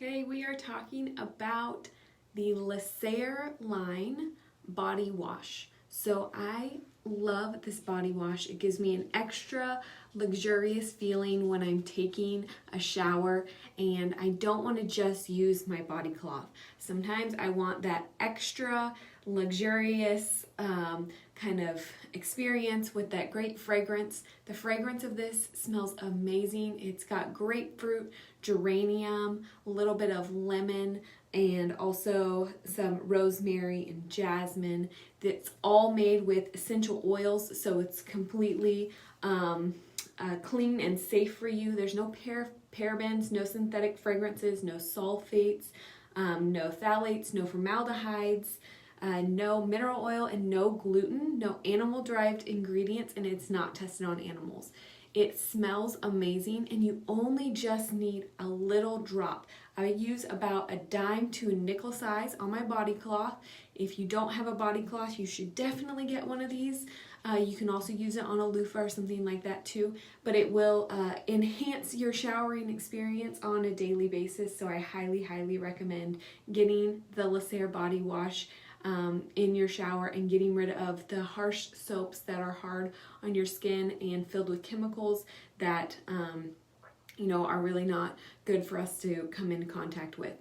Okay, we are talking about the Lysere line body wash. So I love this body wash. It gives me an extra luxurious feeling when I'm taking a shower, and I don't want to just use my body cloth. Sometimes I want that extra luxurious kind of experience with that great fragrance. The fragrance of this smells amazing. It's got grapefruit, geranium, a little bit of lemon, and also some rosemary and jasmine. That's all made with essential oils, so it's completely clean and safe for you. There's no parabens, no synthetic fragrances, no sulfates, no phthalates, no formaldehydes, no mineral oil, and no gluten, no animal-derived ingredients, and it's not tested on animals. It smells amazing, and you only just need a little drop. I use about a dime to a nickel size on my body cloth. If you don't have a body cloth, you should definitely get one of these. You can also use it on a loofah or something like that too, but it will enhance your showering experience on a daily basis, so I highly recommend getting the Lysere Body Wash in your shower and getting rid of the harsh soaps that are hard on your skin and filled with chemicals that are really not good for us to come into contact with.